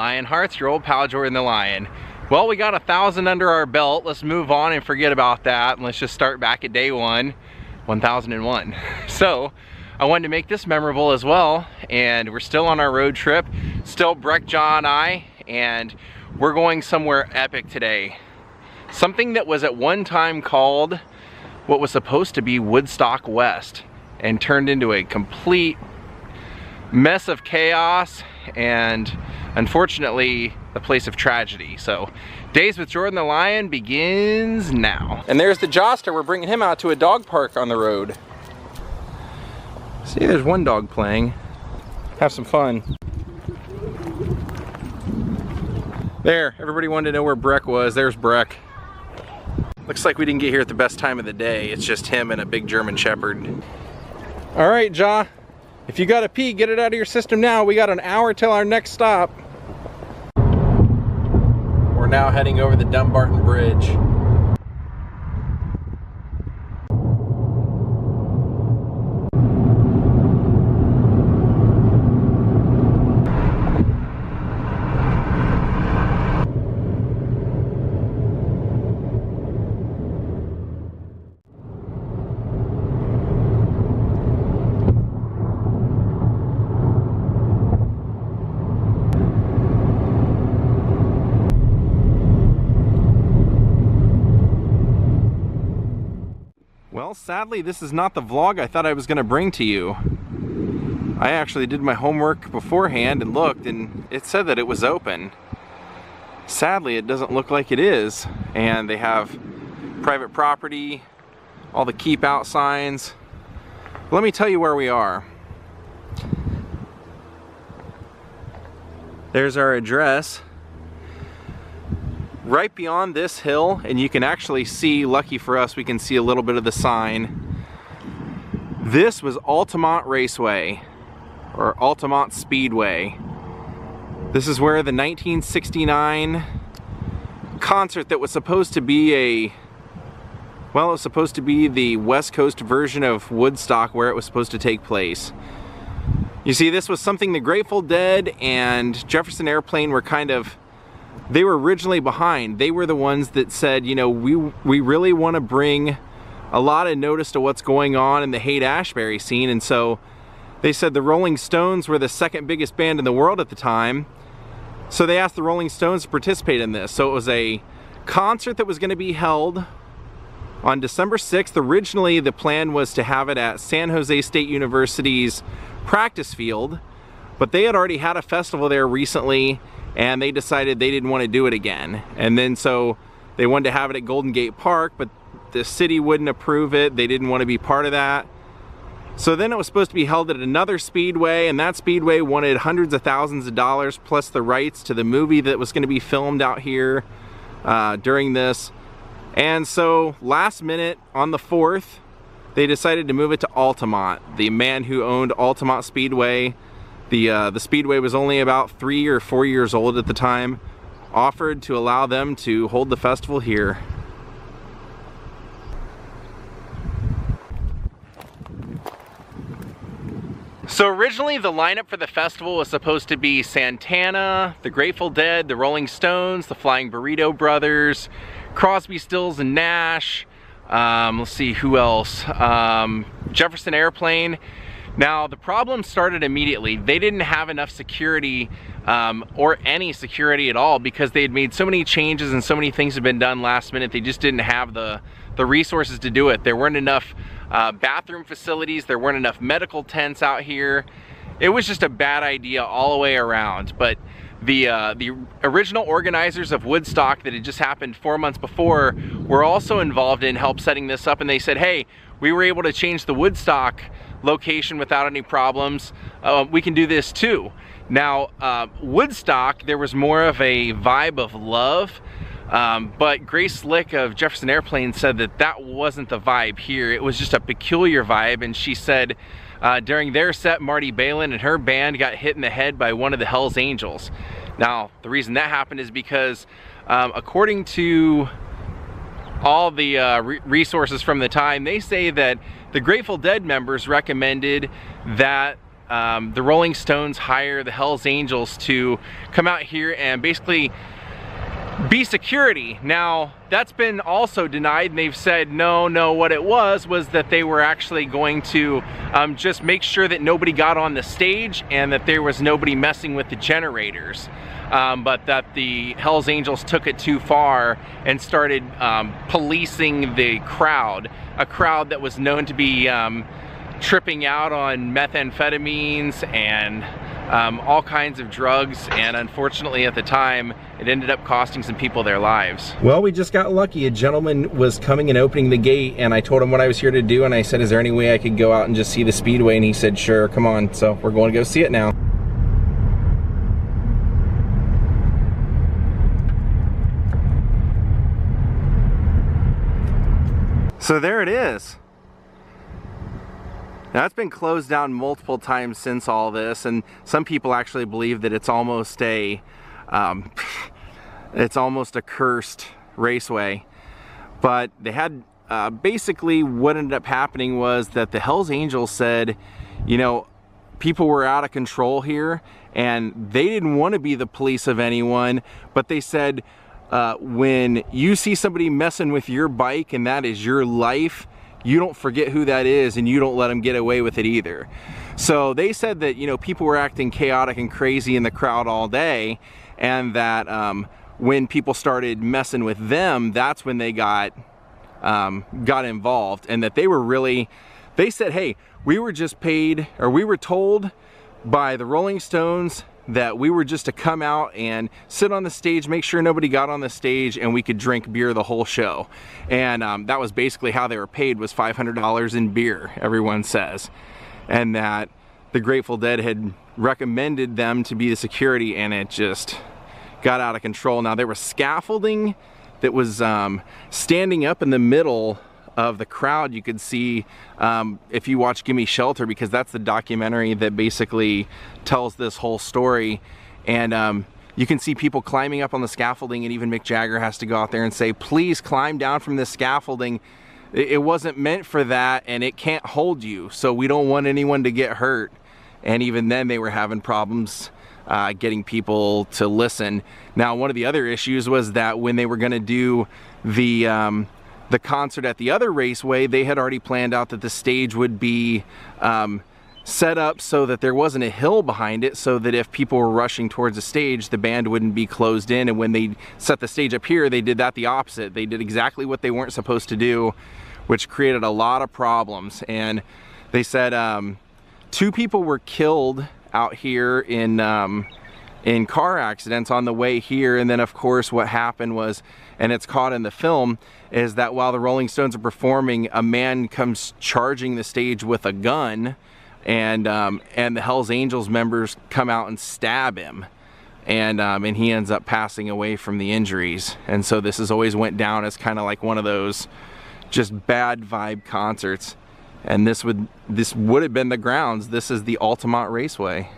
Lionhearts, your old pal Jordan the Lion. Well, we got 1,000 under our belt. Let's move on and forget about that, and let's just start back at day one, 1001. So I wanted to make this memorable as well, and we're still on our road trip, still Breck, John, and I, and we're going somewhere epic today. Something that was at one time called what was supposed to be Woodstock West and turned into a complete mess of chaos and unfortunately a place of tragedy. So Daze with Jordan the Lion begins now. And there's the Joster. We're bringing him out to a dog park on the road. See, there's one dog playing. Have some fun. There, everybody wanted to know where Breck was. There's Breck. Looks like we didn't get here at the best time of the day. It's just him and a big German Shepherd. All right, Ja, if you gotta pee, get it out of your system now. We got an hour till our next stop. We're now heading over the Dumbarton Bridge. Well, sadly, this is not the vlog I thought I was going to bring to you. I actually did my homework beforehand and looked, and it said that it was open. Sadly, it doesn't look like it is, and they have private property, all the keep out signs. Let me tell you where we are. There's our address. Right beyond this hill, and you can actually see, lucky for us, we can see a little bit of the sign. This was Altamont Raceway, or Altamont Speedway. This is where the 1969 concert that was supposed to be well, it was supposed to be the West Coast version of Woodstock, where it was supposed to take place. You see, this was something the Grateful Dead and Jefferson Airplane were they were originally behind. They were the ones that said, you know, we really want to bring a lot of notice to what's going on in the Haight-Ashbury scene, and so they said the Rolling Stones were the second biggest band in the world at the time, so they asked the Rolling Stones to participate in this. So it was a concert that was going to be held on December 6th. Originally, the plan was to have it at San Jose State University's practice field, but they had already had a festival there recently, and they decided they didn't want to do it again. And then so they wanted to have it at Golden Gate Park, but the city wouldn't approve it. They didn't want to be part of that. So then it was supposed to be held at another speedway, and that speedway wanted hundreds of thousands of dollars plus the rights to the movie that was going to be filmed out here during this. And so last minute on the 4th, they decided to move it to Altamont. The man who owned Altamont Speedway, the speedway was only about 3 or 4 years old at the time, offered to allow them to hold the festival here. So originally the lineup for the festival was supposed to be Santana, the Grateful Dead, the Rolling Stones, the Flying Burrito Brothers, Crosby, Stills and Nash, let's see who else, Jefferson Airplane. Now the problem started immediately. They didn't have enough security or any security at all, because they had made so many changes and so many things had been done last minute. They just didn't have the resources to do it. There weren't enough bathroom facilities, there weren't enough medical tents out here. It was just a bad idea all the way around. But the original organizers of Woodstock that had just happened 4 months before were also involved in help setting this up, and they said, hey, we were able to change the Woodstock location without any problems. We can do this too. Now, Woodstock, there was more of a vibe of love, but Grace Slick of Jefferson Airplane said that that wasn't the vibe here. It was just a peculiar vibe, and she said during their set, Marty Balin and her band got hit in the head by one of the Hells Angels. Now, the reason that happened is because according to all the resources from the time, they say that the Grateful Dead members recommended that the Rolling Stones hire the Hells Angels to come out here and basically be security. Now, that's been also denied, and they've said no, what it was that they were actually going to just make sure that nobody got on the stage and that there was nobody messing with the generators. But that the Hells Angels took it too far and started policing the crowd, a crowd that was known to be tripping out on methamphetamines and all kinds of drugs, and unfortunately at the time it ended up costing some people their lives. Well, we just got lucky. A gentleman was coming and opening the gate, and I told him what I was here to do, and I said, is there any way I could go out and just see the speedway? And he said, sure, come on. So we're going to go see it now. So there it is. Now, it's been closed down multiple times since all this, and some people actually believe that it's almost a cursed raceway. But they had basically what ended up happening was that the Hells Angels said, you know, people were out of control here, and they didn't want to be the police of anyone, but they said, when you see somebody messing with your bike and that is your life, you don't forget who that is, and you don't let them get away with it either. So they said that, you know, people were acting chaotic and crazy in the crowd all day, and that when people started messing with them, that's when they got involved, and that they were really, they said, hey, we were just paid, or we were told by the Rolling Stones that we were just to come out and sit on the stage, make sure nobody got on the stage, and we could drink beer the whole show. And that was basically how they were paid, was $500 in beer, everyone says. And that the Grateful Dead had recommended them to be the security, and it just got out of control. Now, there was scaffolding that was standing up in the middle of the crowd. You could see if you watch GimMe Shelter, because that's the documentary that basically tells this whole story, and you can see people climbing up on the scaffolding, and even Mick Jagger has to go out there and say, please climb down from this scaffolding. It wasn't meant for that, and it can't hold you, so we don't want anyone to get hurt. And even then they were having problems getting people to listen. Now, one of the other issues was that when they were going to do the concert at the other raceway, they had already planned out that the stage would be set up so that there wasn't a hill behind it, so that if people were rushing towards the stage, the band wouldn't be closed in. And when they set the stage up here, they did that the opposite. They did exactly what they weren't supposed to do, which created a lot of problems. And they said 2 people were killed out here in car accidents on the way here. And then, of course, what happened was, and it's caught in the film, is that while the Rolling Stones are performing, a man comes charging the stage with a gun, and the Hells Angels members come out and stab him, and he ends up passing away from the injuries. And so this has always went down as kind of like one of those just bad vibe concerts. And this would have been the grounds. This is the Altamont Raceway.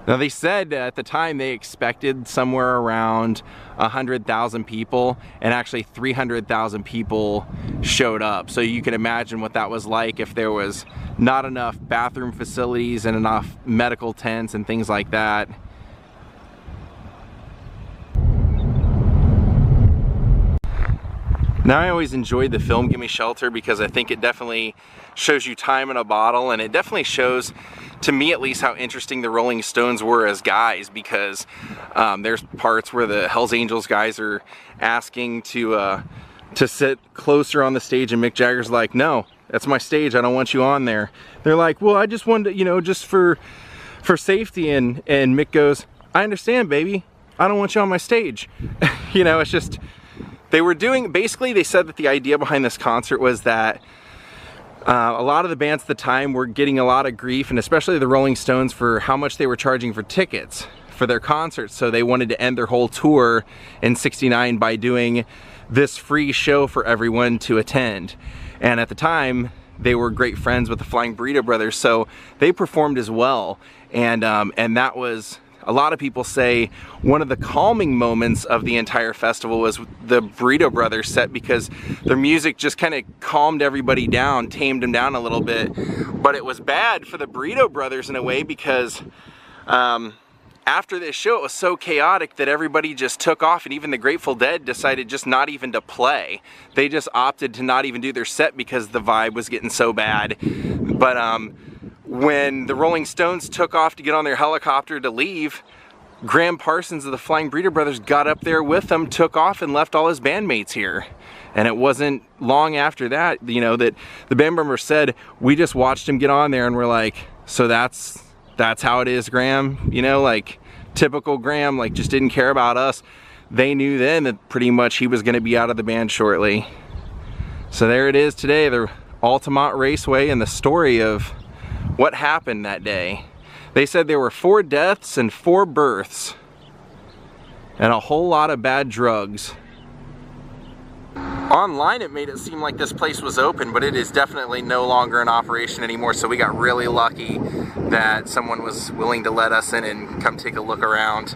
Now, they said at the time they expected somewhere around 100,000 people, and actually 300,000 people showed up. So you can imagine what that was like if there was not enough bathroom facilities and enough medical tents and things like that. Now, I always enjoyed the film GimMe Shelter because I think it definitely shows you time in a bottle, and it definitely shows, to me at least, how interesting the Rolling Stones were as guys, because there's parts where the Hells Angels guys are asking to sit closer on the stage, and Mick Jagger's like, no, that's my stage, I don't want you on there. They're like, well, I just wanted to, you know, just for safety, and Mick goes, I understand, baby, I don't want you on my stage. You know, it's just, they were doing, basically they said that the idea behind this concert was that a lot of the bands at the time were getting a lot of grief, and especially the Rolling Stones, for how much they were charging for tickets for their concerts. So they wanted to end their whole tour in '69 by doing this free show for everyone to attend. And at the time, they were great friends with the Flying Burrito Brothers, so they performed as well. And that was a lot of people say one of the calming moments of the entire festival was the Burrito Brothers set, because their music just kind of calmed everybody down, tamed them down a little bit. But it was bad for the Burrito Brothers in a way, because after this show, it was so chaotic that everybody just took off, and even the Grateful Dead decided just not even to play. They just opted to not even do their set because the vibe was getting so bad. But when the Rolling Stones took off to get on their helicopter to leave, Graham Parsons of the Flying Burrito Brothers got up there with them, took off, and left all his bandmates here. And it wasn't long after that, you know, that the band member said, we just watched him get on there and we're like, so that's how it is, Graham, you know, like typical Graham, like just didn't care about us. They knew then that pretty much he was going to be out of the band shortly. So there it is today, the Altamont Raceway, and the story of what happened that day. They said there were 4 deaths and 4 births and a whole lot of bad drugs. Online it made it seem like this place was open, but it is definitely no longer in operation anymore, so we got really lucky that someone was willing to let us in and come take a look around.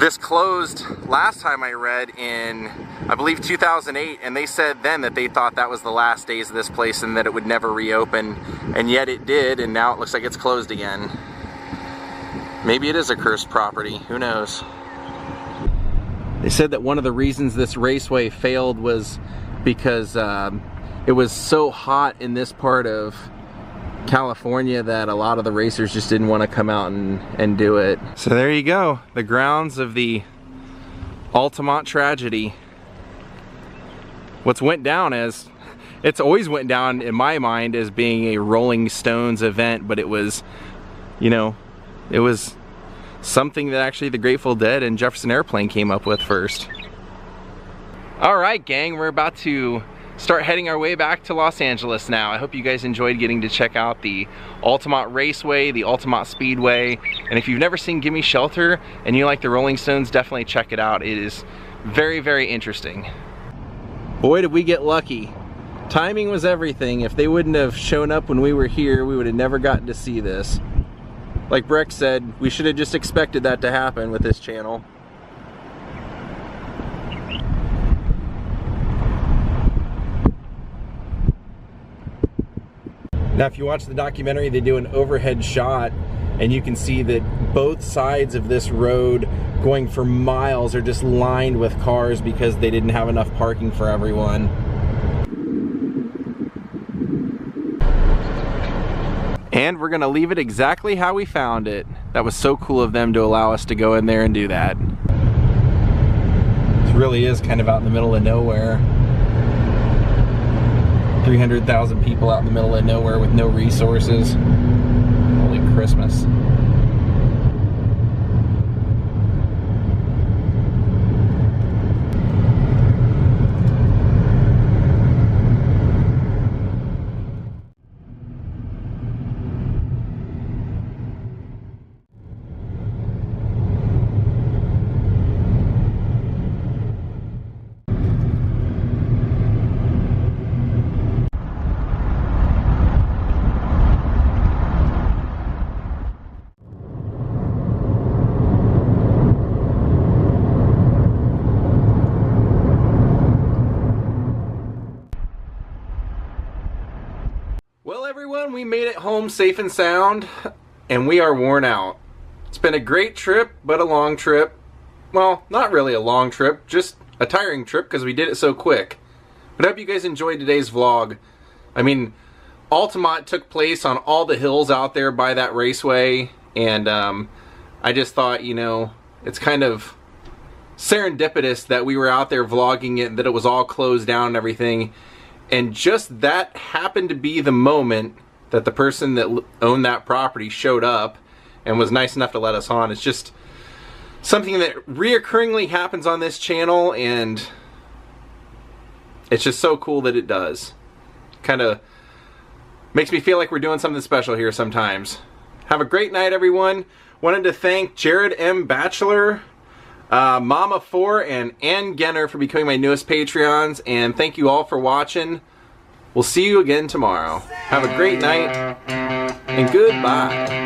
This closed last time I read in, I believe, 2008, and they said then that they thought that was the last days of this place and that it would never reopen, and yet it did, and now it looks like it's closed again. Maybe it is a cursed property, who knows? They said that one of the reasons this raceway failed was because it was so hot in this part of California that a lot of the racers just didn't want to come out and do it. So there you go, the grounds of the Altamont tragedy. What's went down as, it's always went down in my mind as being a Rolling Stones event, but it was, you know, it was something that actually the Grateful Dead and Jefferson Airplane came up with first. Alright gang, we're about to start heading our way back to Los Angeles now. I hope you guys enjoyed getting to check out the Altamont Raceway, the Altamont Speedway, and if you've never seen GimMe Shelter and you like the Rolling Stones, definitely check it out. It is very, very interesting. Boy, did we get lucky. Timing was everything. If they wouldn't have shown up when we were here, we would have never gotten to see this. Like Breck said, we should have just expected that to happen with this channel. Now if you watch the documentary, they do an overhead shot and you can see that both sides of this road going for miles are just lined with cars because they didn't have enough parking for everyone. And we're gonna leave it exactly how we found it. That was so cool of them to allow us to go in there and do that. This really is kind of out in the middle of nowhere. 300,000 people out in the middle of nowhere with no resources. Holy Christmas. Well everyone, we made it home safe and sound, and we are worn out. It's been a great trip, but a long trip. Well, not really a long trip, just a tiring trip because we did it so quick. But I hope you guys enjoyed today's vlog. I mean, Altamont took place on all the hills out there by that raceway, and I just thought, you know, it's kind of serendipitous that we were out there vlogging it, that it was all closed down and everything. And just that happened to be the moment that the person that owned that property showed up and was nice enough to let us on. It's just something that reoccurringly happens on this channel, and it's just so cool that it does. Kind of makes me feel like we're doing something special here sometimes. Have a great night, everyone. Wanted to thank Jared M. Batchelor, Mama4, and Ann Genner for becoming my newest Patreons, and thank you all for watching. We'll see you again tomorrow. Have a great night, and goodbye.